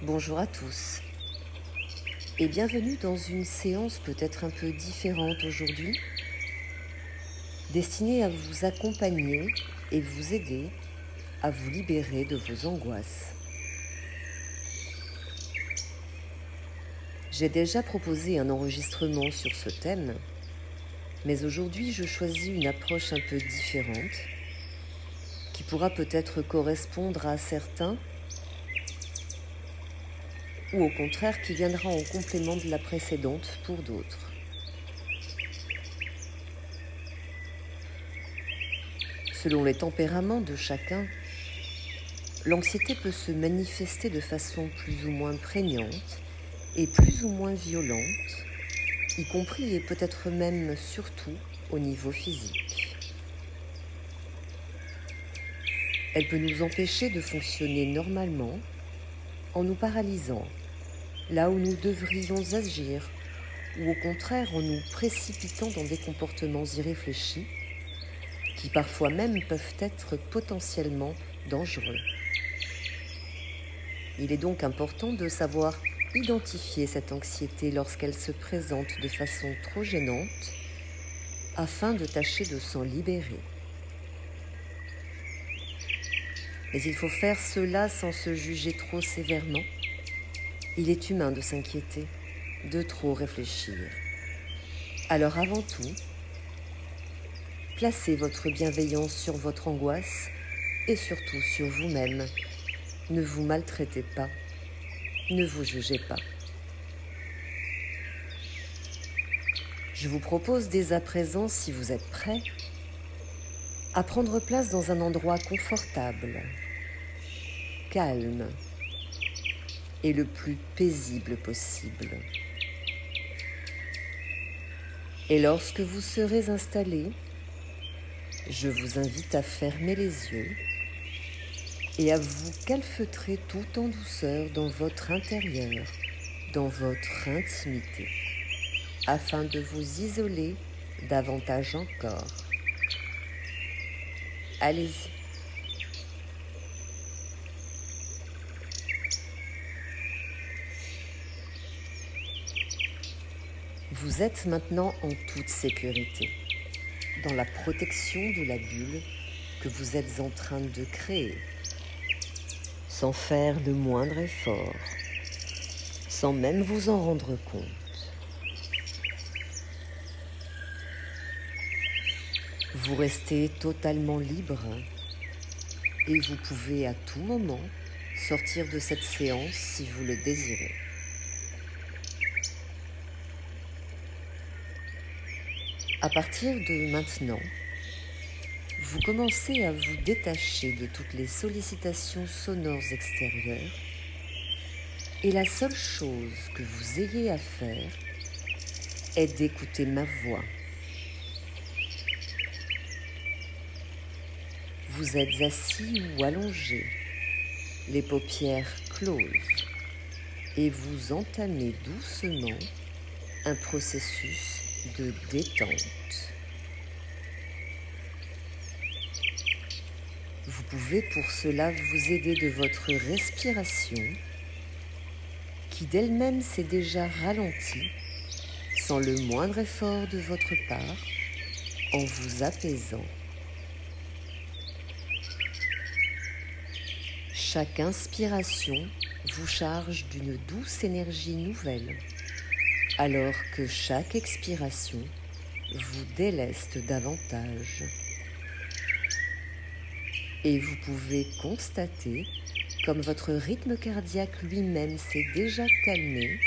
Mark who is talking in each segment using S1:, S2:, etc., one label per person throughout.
S1: Bonjour à tous et bienvenue dans une séance peut-être un peu différente aujourd'hui, destinée à vous accompagner et vous aider à vous libérer de vos angoisses. J'ai déjà proposé un enregistrement sur ce thème, mais aujourd'hui je choisis une approche un peu différente qui pourra peut-être correspondre à certains ou au contraire qui viendra en complément de la précédente pour d'autres. Selon les tempéraments de chacun, l'anxiété peut se manifester de façon plus ou moins prégnante et plus ou moins violente, y compris et peut-être même surtout au niveau physique. Elle peut nous empêcher de fonctionner normalement en nous paralysant, là où nous devrions agir, ou au contraire en nous précipitant dans des comportements irréfléchis, qui parfois même peuvent être potentiellement dangereux. Il est donc important de savoir identifier cette anxiété lorsqu'elle se présente de façon trop gênante afin de tâcher de s'en libérer. Mais il faut faire cela sans se juger trop sévèrement. Il est humain de s'inquiéter, de trop réfléchir. Alors avant tout, placez votre bienveillance sur votre angoisse et surtout sur vous-même. Ne vous maltraitez pas, ne vous jugez pas. Je vous propose dès à présent, si vous êtes prêts, à prendre place dans un endroit confortable, calme et le plus paisible possible. Et lorsque vous serez installé, je vous invite à fermer les yeux et à vous calfeutrer tout en douceur dans votre intérieur, dans votre intimité, afin de vous isoler davantage encore. Allez-y. Vous êtes maintenant en toute sécurité, dans la protection de la bulle que vous êtes en train de créer, sans faire le moindre effort, sans même vous en rendre compte. Vous restez totalement libre et vous pouvez à tout moment sortir de cette séance si vous le désirez. À partir de maintenant, vous commencez à vous détacher de toutes les sollicitations sonores extérieures et la seule chose que vous ayez à faire est d'écouter ma voix. Vous êtes assis ou allongé, les paupières closes, et vous entamez doucement un processus de détente. Vous pouvez pour cela vous aider de votre respiration qui d'elle-même s'est déjà ralentie sans le moindre effort de votre part en vous apaisant. Chaque inspiration vous charge d'une douce énergie nouvelle, alors que chaque expiration vous déleste davantage. Et vous pouvez constater comme votre rythme cardiaque lui-même s'est déjà calmé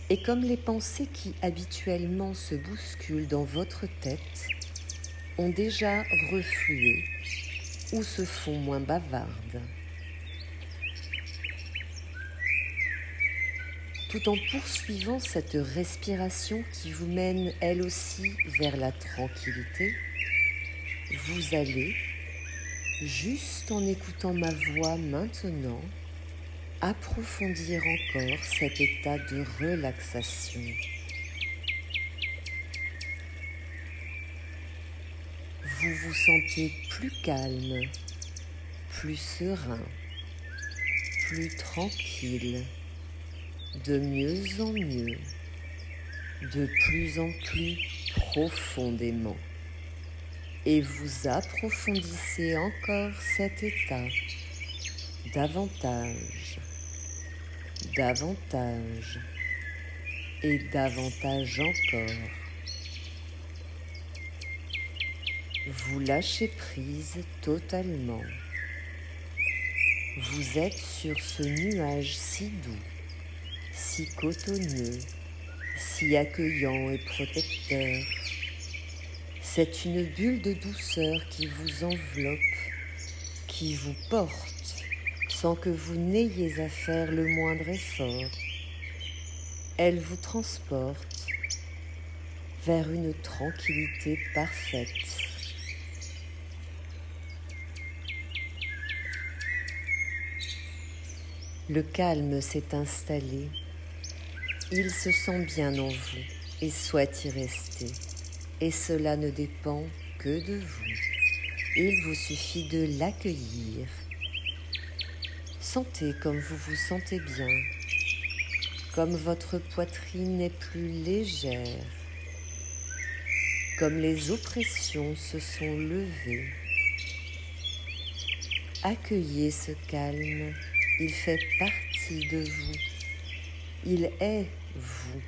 S1: et comme les pensées qui habituellement se bousculent dans votre tête ont déjà reflué ou se font moins bavardes. Tout en poursuivant cette respiration qui vous mène elle aussi vers la tranquillité, vous allez, juste en écoutant ma voix maintenant, approfondir encore cet état de relaxation. Vous vous sentez plus calme, plus serein, plus tranquille, de mieux en mieux, de plus en plus profondément. Et vous approfondissez encore cet état davantage, davantage et davantage encore. Vous lâchez prise totalement. Vous êtes sur ce nuage si doux, si cotonneux, si accueillant et protecteur. C'est une bulle de douceur qui vous enveloppe, qui vous porte sans que vous n'ayez à faire le moindre effort. Elle vous transporte vers une tranquillité parfaite. Le calme s'est installé. Il se sent bien en vous et souhaite y rester. Et cela ne dépend que de vous. Il vous suffit de l'accueillir. Sentez comme vous vous sentez bien, comme votre poitrine est plus légère, comme les oppressions se sont levées. Accueillez ce calme, il fait partie de vous, il est vous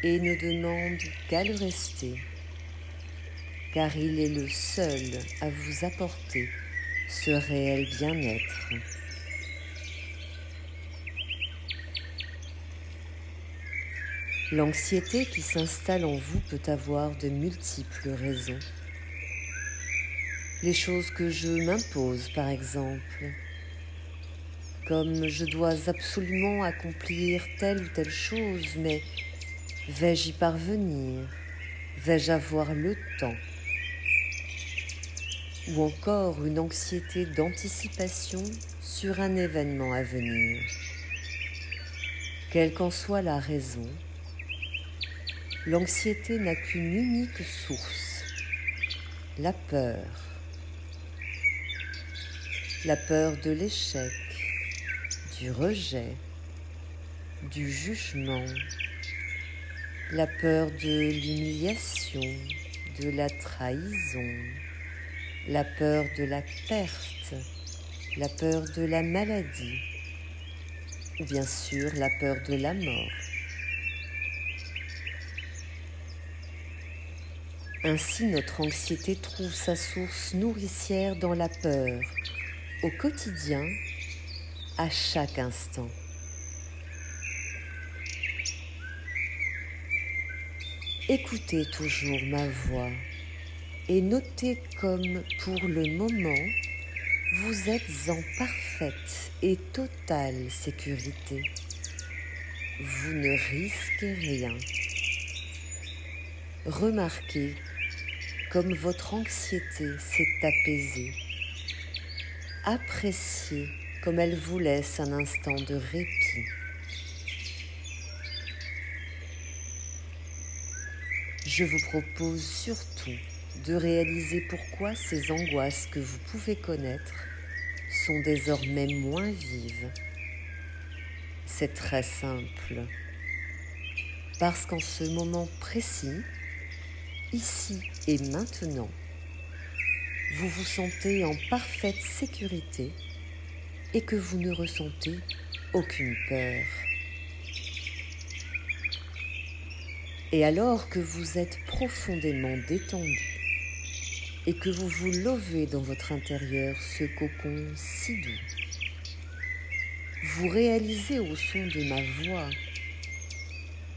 S1: et ne demande qu'à le rester, car il est le seul à vous apporter ce réel bien-être. L'anxiété qui s'installe en vous peut avoir de multiples raisons. Les choses que je m'impose, par exemple, comme je dois absolument accomplir telle ou telle chose, mais vais-je y parvenir? Vais-je avoir le temps? Ou encore une anxiété d'anticipation sur un événement à venir. Quelle qu'en soit la raison, l'anxiété n'a qu'une unique source, la peur. La peur de l'échec, du rejet, du jugement, la peur de l'humiliation, de la trahison, la peur de la perte, la peur de la maladie, ou bien sûr la peur de la mort. Ainsi, notre anxiété trouve sa source nourricière dans la peur, au quotidien, à chaque instant. Écoutez toujours ma voix et notez comme, pour le moment, vous êtes en parfaite et totale sécurité. Vous ne risquez rien. Remarquez comme votre anxiété s'est apaisée. Appréciez comme elle vous laisse un instant de répit. Je vous propose surtout de réaliser pourquoi ces angoisses que vous pouvez connaître sont désormais moins vives. C'est très simple. Parce qu'en ce moment précis, ici et maintenant, vous vous sentez en parfaite sécurité et que vous ne ressentez aucune peur. Et alors que vous êtes profondément détendu et que vous vous levez dans votre intérieur ce cocon si doux, vous réalisez au son de ma voix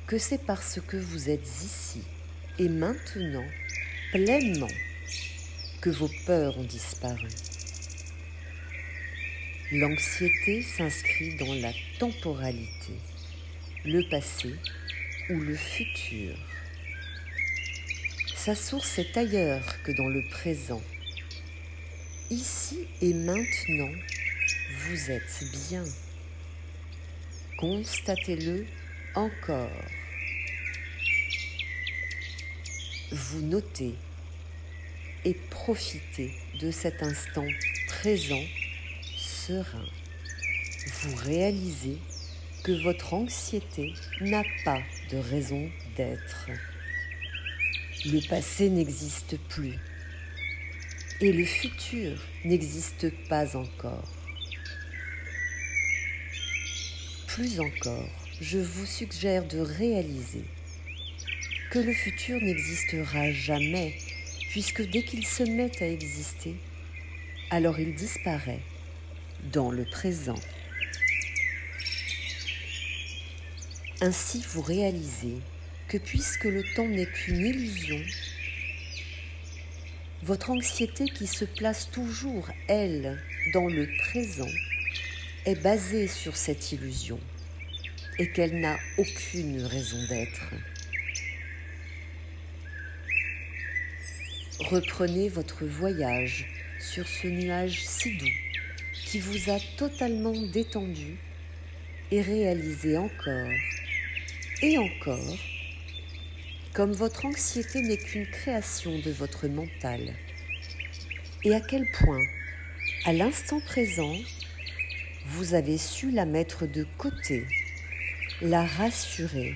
S1: que c'est parce que vous êtes ici et maintenant pleinement que vos peurs ont disparu. L'anxiété s'inscrit dans la temporalité, le passé ou le futur. Sa source est ailleurs que dans le présent. Ici et maintenant, vous êtes bien. Constatez-le encore. Vous notez et profitez de cet instant présent serein. vous réalisez que votre anxiété n'a pas de raison d'être. Le passé n'existe plus et le futur n'existe pas encore. Plus encore, je vous suggère de réaliser que le futur n'existera jamais, puisque dès qu'il se met à exister, alors il disparaît dans le présent. Ainsi, vous réalisez que puisque le temps n'est qu'une illusion, votre anxiété qui se place toujours, elle, dans le présent, est basée sur cette illusion et qu'elle n'a aucune raison d'être. Reprenez votre voyage sur ce nuage si doux qui vous a totalement détendu et réalisez encore et encore comme votre anxiété n'est qu'une création de votre mental et à quel point, à l'instant présent, vous avez su la mettre de côté, la rassurer,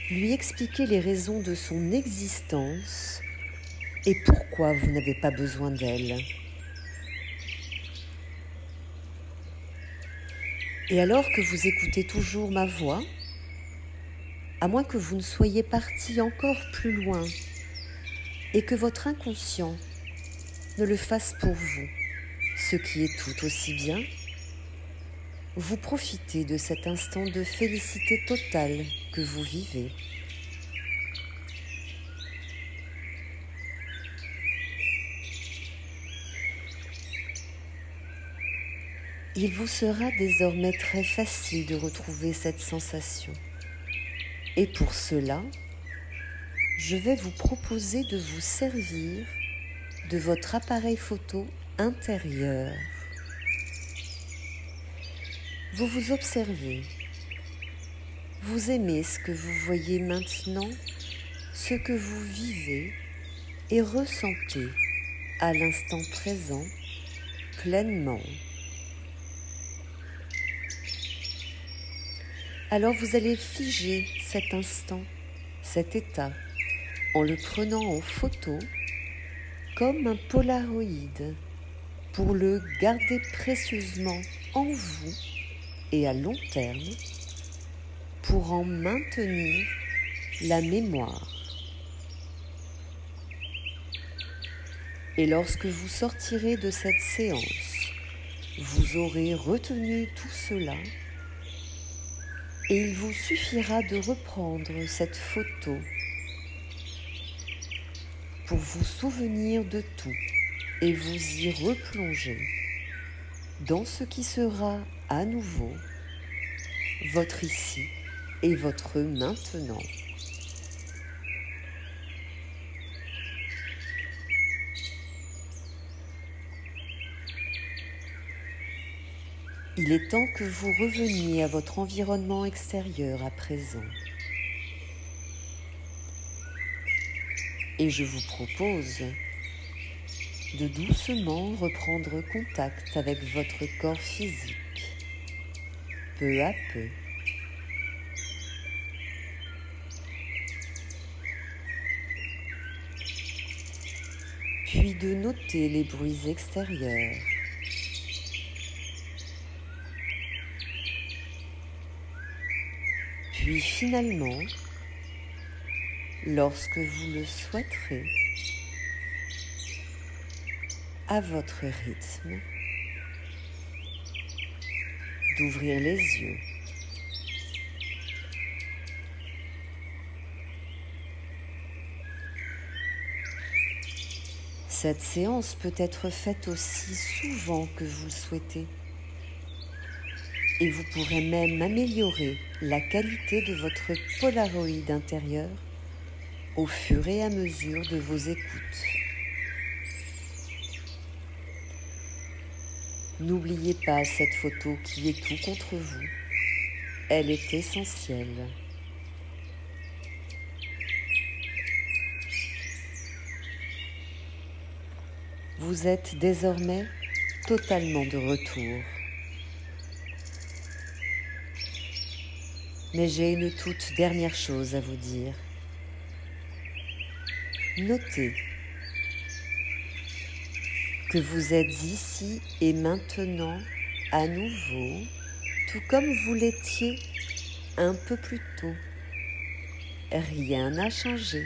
S1: lui expliquer les raisons de son existence et pourquoi vous n'avez pas besoin d'elle. Et alors que vous écoutez toujours ma voix, à moins que vous ne soyez parti encore plus loin et que votre inconscient ne le fasse pour vous, ce qui est tout aussi bien, vous profitez de cet instant de félicité totale que vous vivez. Il vous sera désormais très facile de retrouver cette sensation. Et pour cela, je vais vous proposer de vous servir de votre appareil photo intérieur. Vous vous observez, vous aimez ce que vous voyez maintenant, ce que vous vivez et ressentez à l'instant présent pleinement. Alors vous allez figer cet instant, cet état, en le prenant en photo comme un polaroid pour le garder précieusement en vous et à long terme pour en maintenir la mémoire. Et lorsque vous sortirez de cette séance, vous aurez retenu tout cela. Et il vous suffira de reprendre cette photo pour vous souvenir de tout et vous y replonger dans ce qui sera à nouveau votre ici et votre maintenant. Il est temps que vous reveniez à votre environnement extérieur à présent. Et je vous propose de doucement reprendre contact avec votre corps physique, peu à peu. Puis de noter les bruits extérieurs. Puis finalement, lorsque vous le souhaiterez, à votre rythme, d'ouvrir les yeux. Cette séance peut être faite aussi souvent que vous le souhaitez. Et vous pourrez même améliorer la qualité de votre Polaroid intérieur au fur et à mesure de vos écoutes. N'oubliez pas cette photo qui est tout contre vous. Elle est essentielle. Vous êtes désormais totalement de retour. Mais j'ai une toute dernière chose à vous dire. Notez que vous êtes ici et maintenant à nouveau, tout comme vous l'étiez un peu plus tôt. Rien n'a changé.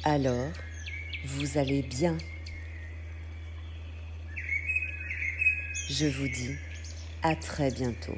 S1: Alors, vous allez bien. Je vous dis à très bientôt.